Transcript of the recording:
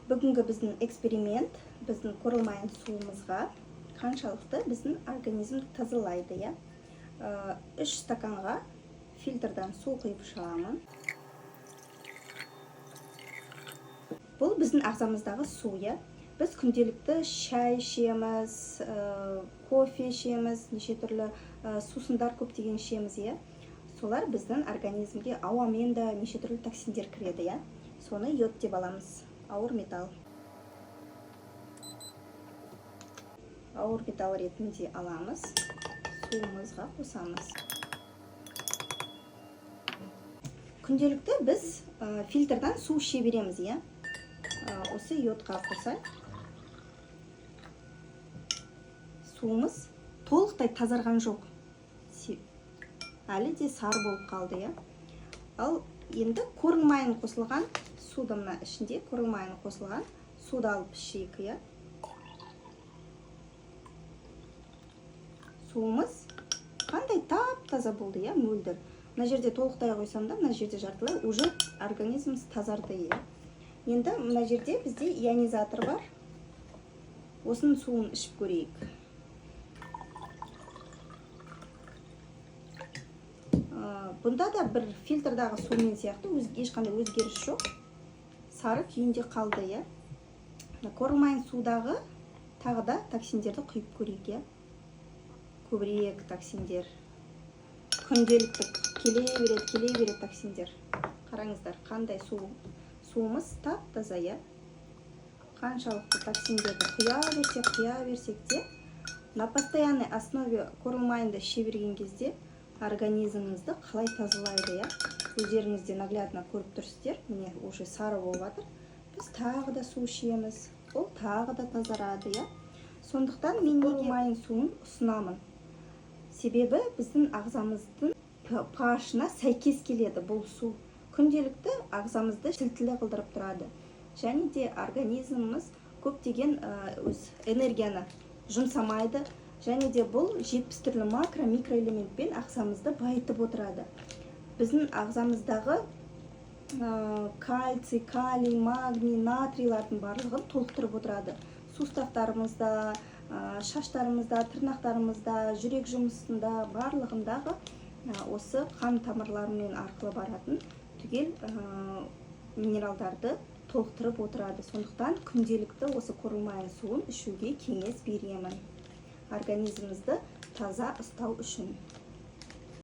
Бүгінгі біздің эксперимент біздің қорылмайын суымызға қаншалықты біздің организм тазалайды, я? 3 стаканға фильтрдан су құйып шығамын. Бұл біздің ағзамыздағы су, я? Біз күнделікті шай ішеміз, кофе ішеміз, неше түрлі сусындар көптеген ішеміз, я? Солар біздің организмге ауамен да неше түрлі токсиндер кіреді, я? Соны йод деп аламыз. Ауыр металл. Ауыр металл ретінде аламыз, суымызға қосамыз. Күнделікті біз фильтрдан су іше береміз, я? Осы йодқа қосайық. Суымыз толықтай тазарған жоқ. Әлі де сары болып қалды, я? Ал енді қорылмайын қосылған суды, мына ішінде қорылмайын қосылған суды алып ішейік, я? Суымыз қандай тап-таза болды, я? Мөлдір. Мына жерде толықтай қойсам да, мына жерде жартылай уже организміміз тазарды, я? Енді мына жерде бізде ионизатор бар. Осының суын ішіп көрейік. Бұнда да бір фильтрдағы сумен сияқты ешқандай өзгеріс жоқ. Сары күйінде қалды, я? Қорылмайын судағы тағы да токсиндерді құйып көрейік, я? Көбірек токсиндер. Күнделікті келе береді токсиндер. Қараңыздар, қандай суымыз тап-таза, я? Қаншалықты токсиндерді құя берсек де, на постоянной основе қорылмайынды іше берген кезде организміңізді қалай тазалайды, я? Өздеріңізде наглядно көріп тұрсыздар, міне уже сары болып жатыр. Біз тағы да су ішеміз, ол тағы да тазарады, я? Сондықтан мен қорылмайын суын ұсынамын. Себебі біздің ағзамыздың pH-ына сәйкес келеді бұл су. Күнделікті ағзамызды сілтілі қылдырып тұрады. Және де организміміз көптеген энергияны жұмсамайды. Және де бұл 70 түрлі макро-микроэлементпен ағзамызды байытып отырады. Біздің ағзамыздағы кальций, калий, магний, натрийлардың барлығын толықтырып отырады. Суставтарымызда, шаштарымызда, тырнақтарымызда, жүрек жұмысында, барлығындағы осы қан тамырларымен арқылы баратын түгел минералдарды толықтырып отырады. Сондықтан күнделікті осы қорылмайын суын ішуге кеңес беремін. Организмімізді таза ұстау үшін.